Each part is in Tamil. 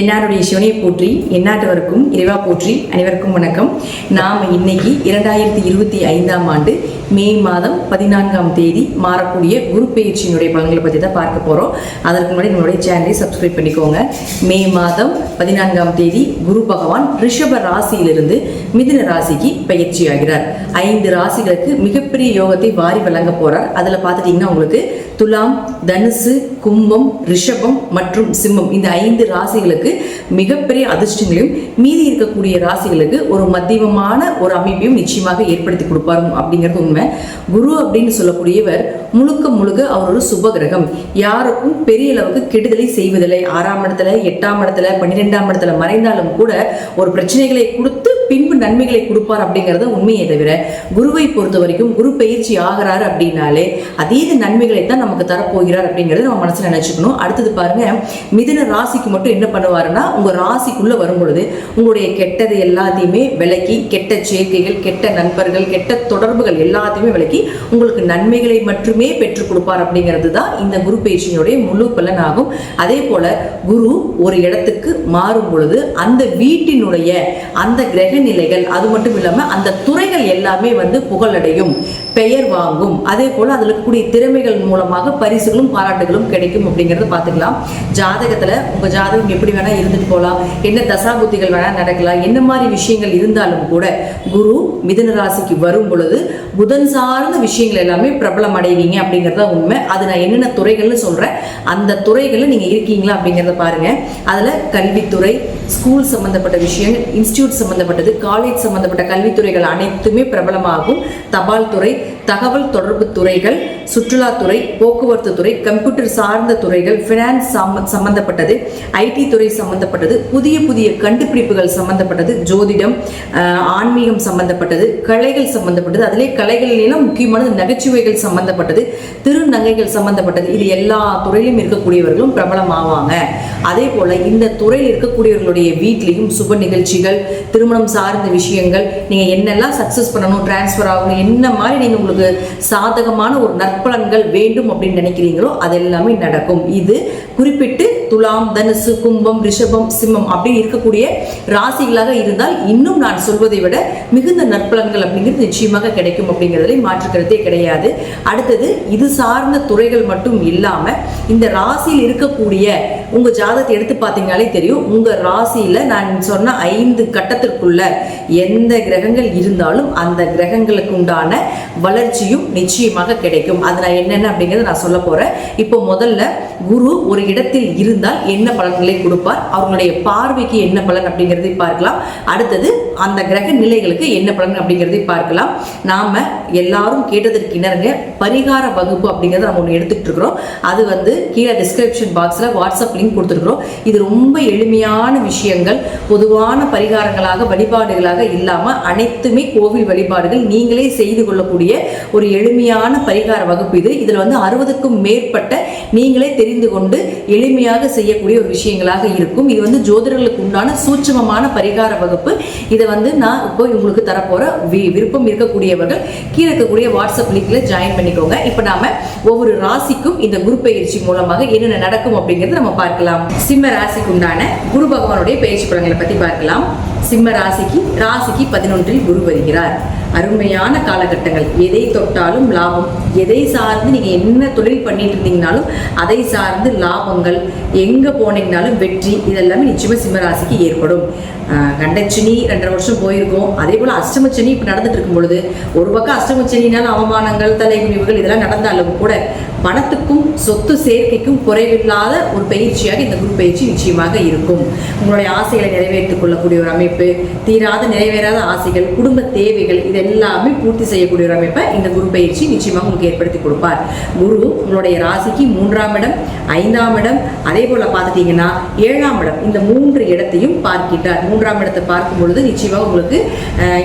என்னாருடைய சிவனை போற்றி எந்நாட்டவருக்கும் இறைவா போற்றி அனைவருக்கும் வணக்கம். நாம் இன்னைக்கு 2025ஆம் ஆண்டு மே மாதம் 14ஆம் தேதி மாறக்கூடிய குரு பெயர்ச்சியினுடைய பலன்களை பற்றி தான் பார்க்க போகிறோம். அதற்கு முன்னாடி நம்மளுடைய சேனலை சப்ஸ்கிரைப் பண்ணிக்கோங்க. மே மாதம் 14ஆம் தேதி குரு பகவான் ரிஷப ராசியிலிருந்து மிதுன ராசிக்கு பயிற்சி ஆகிறார். 5 ராசிகளுக்கு மிகப்பெரிய யோகத்தை வாரி வழங்க போறார். அதில் பார்த்துட்டிங்கன்னா உங்களுக்கு துலாம், தனுசு, கும்பம், ரிஷபம் மற்றும் சிம்மம் இந்த 5 ராசிகளுக்கு மிகப்பெரிய அதிர்ஷ்டங்களையும் மீதி இருக்கக்கூடிய ராசிகளுக்கு ஒரு மத்தியமமான ஒரு அமைப்பையும் நிச்சயமாக ஏற்படுத்தி கொடுப்பாரு அப்படிங்கிறது உண்மை. குரு அப்படின்னு சொல்லக்கூடியவர் முழுக்க அவர் ஒரு சுப கிரகம். யாருக்கும் பெரிய அளவுக்கு கெடுதலை செய்வதில்லை. 6ஆம் இடத்துல, 8ஆம் இடத்துல, 12ஆம் இடத்துல மறைந்தாலும் கூட ஒரு பிரச்சனைகளை கொடுத்து பின்பு நன்மைகளை கொடுப்பார் அப்படிங்கிறது உண்மையை தவிர, குருவை பொறுத்த வரைக்கும் குரு பயிற்சி ஆகிறாரு அப்படின்னாலே அதீத நன்மைகளை தான் நமக்கு தரப்போகிறார் அப்படிங்கிறது நம்ம மனசுல நினைச்சுக்கணும். அடுத்தது பாருங்க, மிதுன ராசிக்கு மட்டும் என்ன பண்ணுவாருன்னா, உங்க ராசிக்குள்ள வரும் பொழுது உங்களுடைய கெட்டது எல்லாத்தையுமே விலக்கி, கெட்ட சேர்க்கைகள், கெட்ட நண்பர்கள், கெட்ட தொடர்புகள் எல்லாத்தையுமே விலக்கி உங்களுக்கு நன்மைகளை மட்டுமே பெற்றுக் கொடுப்பார் அப்படிங்கிறது தான் இந்த குரு பயிற்சியினுடைய முழு பலன் ஆகும். அதே போல குரு ஒரு இடத்துக்கு மாறும் பொழுது அந்த வீட்டினுடைய அந்த கிரக நிலைகள், அது மட்டும் இல்லாம அந்த துறைகள் எல்லாமே புகழடையும், பெயர் வாங்கும். அதே போல அதுல இருக்கக்கூடிய திறமைகள் மூலமாக பரிசுகளும் பாராட்டுகளும் கிடைக்கும் அப்படிங்கறத பாத்துக்கலாம். ஜாதகத்துல உங்க ஜாதகம் எப்படி வேணா இருந்துட்டு போகலாம், என்ன தசாபுத்திகள் வேணா நடக்கலாம், என்ன மாதிரி விஷயங்கள் இருந்தாலும் கூட குரு மிதுன ராசிக்கு வரும் பொழுது புதன் சார்ந்த விஷயங்கள் எல்லாமே பிரபலம் அடைவீங்க அப்படிங்கறத உண்மை. அது நான் என்னென்ன துறைகள்னு சொல்றேன், அந்த துறைகள்ல நீங்க இருக்கீங்களா அப்படிங்கறத பாருங்க. அதுல கல்வித்துறை, ஸ்கூல் சம்பந்தப்பட்ட விஷயங்கள், இன்ஸ்டிடியூட் சம்பந்தப்பட்டது, காலேஜ் சம்பந்தப்பட்ட கல்வித்துறைகள் அனைத்துமே பிரபலமாகும். தபால் துறை, தகவல் தொடர்பு துறைகள், சுற்றுலாத்துறை, போக்குவரத்து துறை, கம்ப்யூட்டர் சார்ந்த துறைகள், பினான்ஸ் சம்பந்தப்பட்டது, ஐடி துறை சம்பந்தப்பட்டது, புதிய கண்டுபிடிப்புகள் சம்பந்தப்பட்டது, ஜோதிடம், ஆன்மீகம் சம்பந்தப்பட்டது, கலைகள் சம்பந்தப்பட்டது, அதிலே கலைகளிலும் முக்கியமானது நகைச்சுவைகள் சம்பந்தப்பட்டது, திருநங்கைகள் சம்பந்தப்பட்டது. இது எல்லா துறையிலும் இருக்கக்கூடியவர்களும் பிரபலம் ஆவாங்க. அதே போல இந்த துறையில் இருக்கக்கூடியவர்களுடைய வீட்லையும் சுப நிகழ்ச்சிகள், திருமணம் சார்ந்த விஷயங்கள், நீங்க என்னெல்லாம் சக்சஸ் பண்ணணும், டிரான்ஸ்பர் ஆகணும், என்ன மாதிரி நீங்க உங்களுக்கு சாதகமான ஒரு நற்பலன்கள் வேண்டும் அப்படின்னு நினைக்கிறீங்களோ அதெல்லாமே நடக்கும். இது குறிப்பிட்டு துலாம், தனுசு, கும்பம், ரிஷபம், சிம்மம் அப்படின்னு இருக்கக்கூடிய ராசிகளாக இருந்தால் இன்னும் நான் சொல்வதை விட மிகுந்த நற்பலன்கள் அப்படிங்கிறது நிச்சயமாக கிடைக்கும் அப்படிங்கிறதுல மாற்றுக்கிறதே கிடையாது. அடுத்தது இது சார்ந்த துறைகள் மட்டும் இல்லாம இந்த ராசியில் இருக்கக்கூடிய உங்க ஜாதகத்தை எடுத்து பார்த்தீங்கன்னாலே தெரியும். உங்க ராசியில நான் சொன்ன 5 கட்டத்திற்குள்ள எந்த கிரகங்கள் இருந்தாலும் அந்த கிரகங்களுக்கு உண்டான வளர்ச்சியும் நிச்சயமாக கிடைக்கும். அது நான் என்னென்ன அப்படிங்கிறத நான் சொல்ல போறேன். இப்போ முதல்ல குரு ஒரு இடத்தில் இருந்தால் என்ன பலன்களை கொடுப்பார், அவங்களுடைய பார்வைக்கு என்ன பலன் அப்படிங்கிறதை பார்க்கலாம். அடுத்தது அந்த கிரக நிலைகளுக்கு என்ன பலன் அப்படிங்கிறதை பார்க்கலாம். நாம எல்லாரும் கேட்டதற்கு இணங்க பரிகார வகுப்பு அப்படிங்கிறத நம்ம ஒன்று எடுத்துக்கிட்டு இருக்கிறோம். அது கீழே டிஸ்கிரிப்ஷன் பாக்ஸ்ல வாட்ஸ்அப் லிங்க் கொடுத்துருக்கிறோம். இது ரொம்ப எளிமையான விஷயங்கள், பொதுவான பரிகாரங்களாக வழிபாடுகளாக இல்லாம அனைத்துமே கோவில் வழிபாடுகள், நீங்களே செய்து கொள்ளக்கூடிய ஒரு எளிமையான பரிகார வகுப்பு இது. இதுல 60க்கும் மேற்பட்ட நீங்களே தெரிந்து கொண்டு எளிமையாக செய்யக்கூடிய ஒரு விஷயங்களாக இருக்கும். இது ஜோதிடர்களுக்கு உண்டான சூட்சமமான பரிகார வகுப்பு. இதை நான் இப்போ உங்களுக்கு தரப்போற விருப்பம் இருக்கக்கூடியவர்கள் கீழே இருக்கக்கூடிய வாட்ஸ்அப் லிங்க்ல ஜாயின் பண்ணிக்கோங்க. இப்ப நாம ஒவ்வொரு ராசிக்கும் இந்த குரு பயிற்சி மூலமாக என்னென்ன நடக்கும் அப்படிங்கறத நம்ம பார்க்கலாம். சிம்ம ராசிக்கு உண்டான குரு பகவானுடைய பயிற்சி பலன்களை பத்தி பார்க்கலாம். சிம்ம ராசிக்கு 11 குரு வருகிறார். அருமையான காலகட்டங்கள், எதை தொட்டாலும் லாபம், எதை சார்ந்து நீங்க என்ன தொழில் பண்ணிட்டு இருந்தீங்கனாலும் அதை சார்ந்து லாபங்கள், எங்க போனீங்கனாலும் வெற்றி, இதெல்லாமே நிச்சயமா சிம்ம ராசிக்கு ஏற்படும். கண்டச்சனி 2.5 வருஷம் போயிருக்கும். அதே போல அஷ்டமச்சனி இப்ப நடந்துட்டு இருக்கும் பொழுது ஒரு பக்கம் அஷ்டமச்சனினால அவமானங்கள், தலைகுனிவுகள் இதெல்லாம் நடந்தாலும் கூட பணத்துக்கும் சொத்து சேர்க்கைக்கும் குறைவில்லாத ஒரு பயிற்சியாக இந்த குரு பயிற்சி நிச்சயமாக இருக்கும். உங்களுடைய ஆசைகளை நிறைவேற்றிக் கொள்ளக்கூடிய ஒரு அமைப்பு, தீராத நிறைவேறாத ஆசைகள், குடும்ப தேவைகள் இதெல்லாமே பூர்த்தி செய்யக்கூடிய ஒரு அமைப்பை இந்த குரு பயிற்சி நிச்சயமாக உங்களுக்கு ஏற்படுத்தி கொடுப்பார். குரு உங்களுடைய ராசிக்கு 3ஆம் இடம், 5ஆம் இடம், அதே போல பார்த்துட்டீங்கன்னா 7ஆம் இடம், இந்த 3 இடத்தையும் பார்க்கின்றார். 3ஆம் இடத்தை பார்க்கும் பொழுது நிச்சயமாக உங்களுக்கு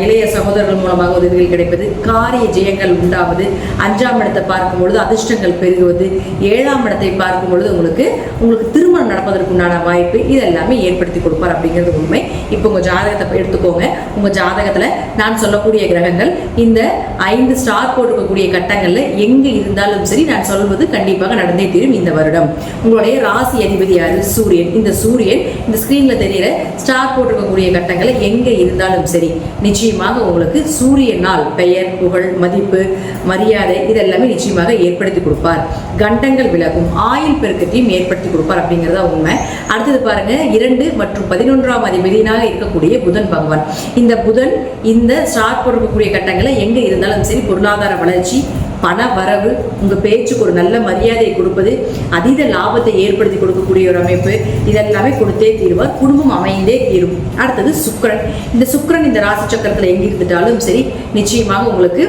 இளைய சகோதரர்கள் மூலமாக உதவிகள் கிடைப்பது, காரிய ஜெயங்கள் உண்டாவது. 5ஆம் இடத்தை பார்க்கும் பொழுது அதிர்ஷ்டங்கள் பெருகுவது, 7ஆம் இடத்தை பார்க்கும் பொழுது உங்களுக்கு திருமணம் நடப்பதற்குண்டான வாய்ப்பு இதெல்லாமே ஏற்படுத்தி கொடுப்பார் அப்படிங்கிறது உண்மை. இப்போ உங்க ஜாதகத்தை எடுத்துக்கோங்க. உங்க ஜாதகத்துல நான் சொல்லக்கூடிய கிரகங்கள் இந்த 5 ஸ்டார் போட்டிருக்கக்கூடிய கட்டங்கள்ல எங்க இருந்தாலும் சரி நான் சொல்வது கண்டிப்பாக நடந்தே தீரும் இந்த வருடம். உங்களுடைய ராசி அதிபதி யாரு? சூரியன். இந்த சூரியன் இந்த ஸ்கிரீன்ல தெரியற ஸ்டார் போட்டிருக்கக்கூடிய கட்டங்களை எங்க இருந்தாலும் சரி நிச்சயமாக உங்களுக்கு சூரியனால் பெயர், புகழ், மதிப்பு, மரியாதை இதெல்லாமே நிச்சயமாக ஏற்படுத்தி கொடுப்பார். கண்டங்கள் விலகும், ஆயுள் பெருக்கத்தையும் ஏற்படுத்தி கொடுப்பார் அப்படிங்கிறதா உண்மை. அடுத்தது பாருங்க, 2 மற்றும் 11ஆம் அதிபதியாக இருக்கக்கூடிய புதன் பகவான். இந்த புதன் இந்த ஸ்டார் போட்டிருக்கக்கூடிய கட்டங்களை எங்க இருந்தாலும் சரி பொருளாதார வளர்ச்சி, பண வரவு, உங்க பேச்சுக்கு ஒரு நல்ல மரியாதையை கொடுப்பது, அதீத லாபத்தை ஏற்படுத்தி கொடுக்கக்கூடிய ஒரு அமைப்பு இதெல்லாமே கொடுத்தே தீருவார். குடும்பம் அமைந்தே தீரும். அடுத்தது சுக்கிரன். இந்த சுக்கிரன் இந்த ராசி சக்கரத்துல எங்க இருந்துட்டாலும் சரி நிச்சயமாக உங்களுக்கு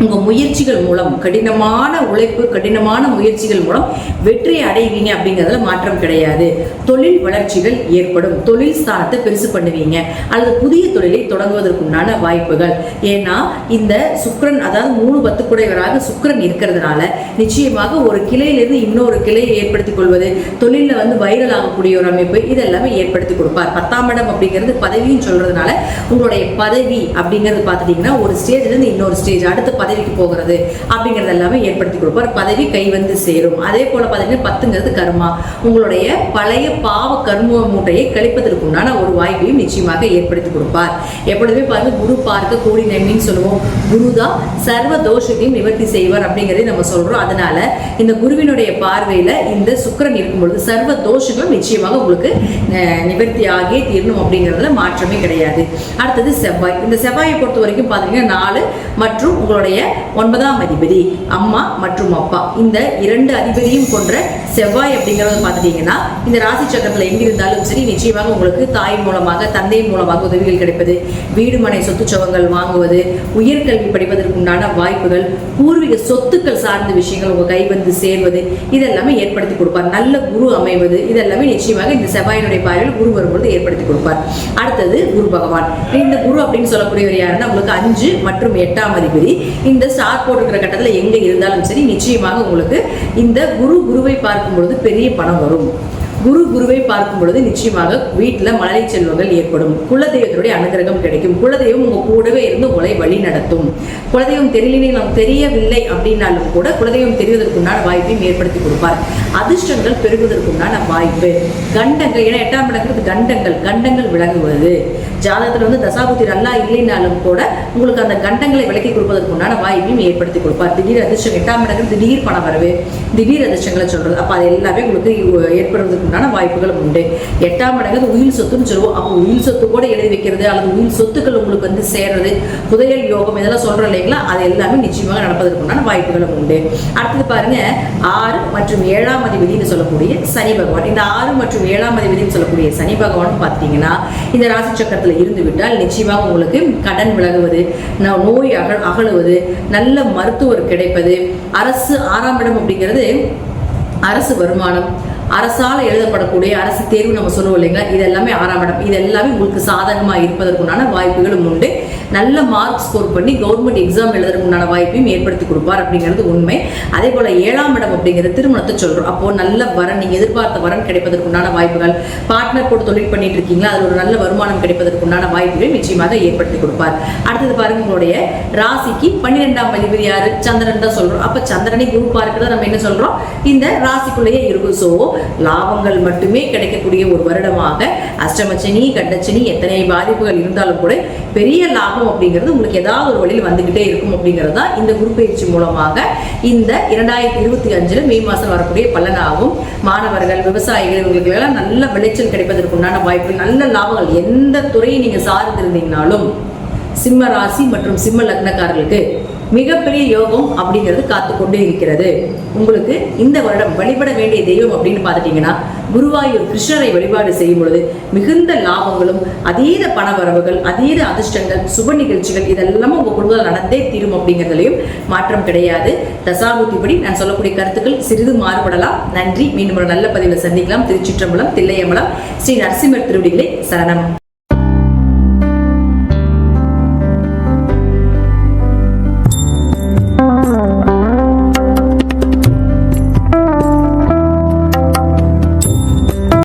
உங்க முயற்சிகள் மூலம், கடினமான உழைப்பு, கடினமான முயற்சிகள் மூலம் வெற்றி அடைவீங்க அப்படிங்கிறதுல மாற்றம் கிடையாது. தொழில் வளர்ச்சிகள் ஏற்படும். தொழில் ஸ்தானத்தை பெருசு பண்ணுவீங்க அல்லது புதிய தொழிலை தொடங்குவதற்குண்டான வாய்ப்புகள். ஏன்னா இந்த சுக்கிரன் அதாவது 3 குடைவராக சுக்கிரன் இருக்கிறதுனால நிச்சயமாக ஒரு கிளையிலிருந்து இன்னொரு கிளையை ஏற்படுத்திக் கொள்வது, தொழில வைரல் ஆகக்கூடிய ஒரு அமைப்பு இதெல்லாமே ஏற்படுத்தி கொடுப்பார். 10ஆம் இடம் அப்படிங்கிறது பதவின்னு சொல்றதுனால உங்களுடைய பதவி அப்படிங்கிறது பார்த்துட்டீங்கன்னா ஒரு ஸ்டேஜ்ல இருந்து இன்னொரு ஸ்டேஜ் அடுத்த பதவிக்கு போகிறது அப்படிங்கிறது எல்லாமே ஏற்படுத்தி கொடுப்பார். பதவி கை வந்து சேரும். அதே போல பார்த்தீங்கன்னா 10ங்கிறது கர்மா. உங்களுடைய பழைய பாவ கர்ம மூட்டையை கழிப்பதற்கு உண்டான ஒரு வாய்ப்பையும் நிச்சயமாக ஏற்படுத்தி கொடுப்பார். எப்பொழுதுமே பாருங்க, குரு பார்க்க கூடி நன்மைன்னு சொல்லுவோம். குரு தான் சர்வ தோஷத்தையும் நிவர்த்தி செய்வார் அப்படிங்கிறதை நம்ம சொல்றோம். அதனால இந்த குருவினுடைய பார்வையில இந்த சுக்கிரன் இருக்கும் பொழுது சர்வ தோஷங்களும் நிச்சயமாக உங்களுக்கு நிவர்த்தி ஆகியே தீரணும் அப்படிங்கிறதுல மாற்றமே கிடையாது. அடுத்தது செவ்வாய். இந்த செவ்வாயை பொறுத்த வரைக்கும் பாத்தீங்கன்னா 4 மற்றும் உங்களுடைய 9ஆம் அதிபதி அம்மா மற்றும் அப்பா, இந்த 2 அதிபதியும் கொன்ற செவ்வாய் அப்படிங்கறது பார்த்துட்டீங்கன்னா இந்த ராசி சக்கரத்துல எங்க இருந்தாலும் சரி நிச்சயமாக உங்களுக்கு தாய் மூலமாக, தந்தை மூலமாக உதவிகள் கிடைப்பது, வீடு மனை சொத்து சுகங்கள் வாங்குவது, உயர்கல்வி படிப்பதற்கு உண்டான வாய்ப்புகள், பூர்வீக சொத்துக்கள் சார்ந்த விஷயங்கள் உங்க கை வந்து சேர்வது இதெல்லாமே ஏற்படுத்தி கொடுப்பார். நல்ல குரு அமைவது இதெல்லாமே நிச்சயமாக இந்த செவ்வாயினுடைய பார்வையில் குரு வரும்பொழுது ஏற்படுத்தி கொடுப்பார். அடுத்தது குரு பகவான். இந்த குரு அப்படின்னு சொல்லக்கூடியவர் யாருன்னா உங்களுக்கு 5 மற்றும் 8ஆம் அதிபதி. இந்த ஸ்டார் போட்டிருக்கிற கட்டத்தில் எங்க இருந்தாலும் சரி நிச்சயமாக உங்களுக்கு இந்த குருவை பார்க்கும் பொழுது பெரிய பணம் வரும். குருவை பார்க்கும் பொழுது நிச்சயமாக வீட்டில் மழலை செல்வங்கள் ஏற்படும். குலதெய்வத்தினுடைய அனுகிரகம் கிடைக்கும். குலதெய்வம் உங்க கூடவே இருந்து உங்களை வழி நடத்தும். குலதெய்வம் தெரியவில்லை அப்படின்னாலும் கூட குலதெய்வம் தெரிவதற்குண்டான வாய்ப்பையும் ஏற்படுத்தி கொடுப்பார். அதிர்ஷ்டங்கள் பெருகுவதற்குண்டான வாய்ப்பு. கண்டங்கள், ஏன்னா 8ஆம் இடங்கிறது கண்டங்கள் விளங்குவது. ஜாதகத்துல தசாபுத்தி நல்லா இல்லைனாலும் கூட உங்களுக்கு அந்த கண்டங்களை விலக்கி கொடுப்பதற்குண்டான வாய்ப்பையும் ஏற்படுத்தி கொடுப்பார். திடீர் அதிர்ஷ்டம். 8ஆம் இடங்கிறது திடீர் பண வரவு, திடீர் அதிர்ஷ்டங்களை சொல்றது. அப்ப அது எல்லாமே உங்களுக்கு ஏற்படுவதற்கு வாய்ப்புகளும் உண்டு. 8ஆம் இடங்கிறது உயில் சொத்துன்னு சொல்லுவோம். அப்போ உயில் சொத்து கூட எழுதி வைக்கிறது அல்லது உயில் சொத்துக்கள் உங்களுக்கு வந்து சேர்றது, புதையல் யோகம் இதெல்லாம் சொல்றோம் இல்லைங்களா, அது எல்லாமே நிச்சயமாக நடப்பதற்குண்டான வாய்ப்புகளும் உண்டு. அடுத்தது பாருங்க, 6 மற்றும் 7ஆம் அதிபதினு சொல்லக்கூடிய சனி பகவான். இந்த 6 மற்றும் 7ஆம் அதிபதினு சொல்லக்கூடிய சனி பகவான் பார்த்தீங்கன்னா இந்த ராசி சக்கரத்தில் இருந்து விட்டால் நிச்சயமாக உங்களுக்கு கடன் விலகுவது, நோய் அகலுவது, நல்ல மருத்துவர் கிடைப்பது, அரசு 6ஆம் இடம் அப்படிங்கிறது அரசு வருமானம், அரசால் எழுதப்படக்கூடிய அரசு தேர்வு நம்ம சொல்லுவோம் இல்லைங்களா, இது எல்லாமே 6ஆம் இடம். இது எல்லாமே உங்களுக்கு சாதகமாக இருப்பதற்குண்டான வாய்ப்புகளும் உண்டு. நல்ல மார்க் ஸ்கோர் பண்ணி கவர்மெண்ட் எக்ஸாம் எழுதுறதுக்குண்டான வாய்ப்பையும் ஏற்படுத்தி கொடுப்பார் அப்படிங்கிறது உண்மை. அதே போல 7ஆம் இடம் அப்படிங்கிறது திருமணத்தை சொல்றோம். அப்போ நல்ல வரன், நீங்க எதிர்பார்த்த வரன் கிடைப்பதற்குண்டான வாய்ப்புகள், பார்ட்னர் போட்டு தொழில் பண்ணிட்டு இருக்கீங்களா அது ஒரு நல்ல வருமானம் கிடைப்பதற்குண்டான வாய்ப்புகளை நிச்சயமாக ஏற்படுத்தி கொடுப்பார். அடுத்தது பாருங்க, உங்களுடைய ராசிக்கு 12ஆம் அதிபதி யாரு? சந்திரன் தான் சொல்றோம். அப்ப சந்திரனை குரு பார்க்கிறத நம்ம என்ன சொல்றோம், இந்த ராசிக்குள்ளேயே இருக்கும். சோ லாபங்கள் மட்டுமே கிடைக்கக்கூடிய ஒரு வருடமாக, அஷ்டமச்சனி கண்டச்சனி எத்தனை பாதிப்புகள் இருந்தாலும் கூட பெரிய லாபம் அப்படிங்கிறது உங்களுக்கு ஏதாவது ஒரு வழியில் வந்துகிட்டே இருக்கும் அப்படிங்கிறது தான் இந்த குரு பயிற்சி மூலமாக இந்த 2025 மே மாதம் வரக்கூடிய பலனாகும். மாணவர்கள், விவசாயிகள் இவங்களுக்கு எல்லாம் நல்ல விளைச்சல் கிடைப்பதற்குண்டான வாய்ப்புகள், நல்ல லாபங்கள். எந்த துறையை நீங்க சார்ந்திருந்தீங்கனாலும் சிம்ம ராசி மற்றும் சிம்ம லக்னக்காரர்களுக்கு மிகப்பெரிய யோகம் அப்படிங்கிறது காத்து கொண்டே இருக்கிறது. உங்களுக்கு இந்த வருடம் வழிபட வேண்டிய தெய்வம் அப்படின்னு பார்த்துட்டீங்கன்னா குருவாயூர் கிருஷ்ணரை வழிபாடு செய்யும் பொழுது மிகுந்த லாபங்களும், அதீத பண வரவுகள், அதீத அதிர்ஷ்டங்கள், சுப நிகழ்ச்சிகள் இதெல்லாம் உங்க குடும்பத்தில் நடந்தே தீரும் அப்படிங்கிறதுலையும் மாற்றம் கிடையாது. தசாபுத்திப்படி நான் சொல்லக்கூடிய கருத்துக்கள் சிறிது மாறுபடலாம். நன்றி. மீண்டும் ஒரு நல்ல பதிவில் சந்திக்கலாம். திருச்சிற்றம்பலம், தில்லையம்பலம், ஸ்ரீ நரசிம்மர் திருவடிகளே சரணம்.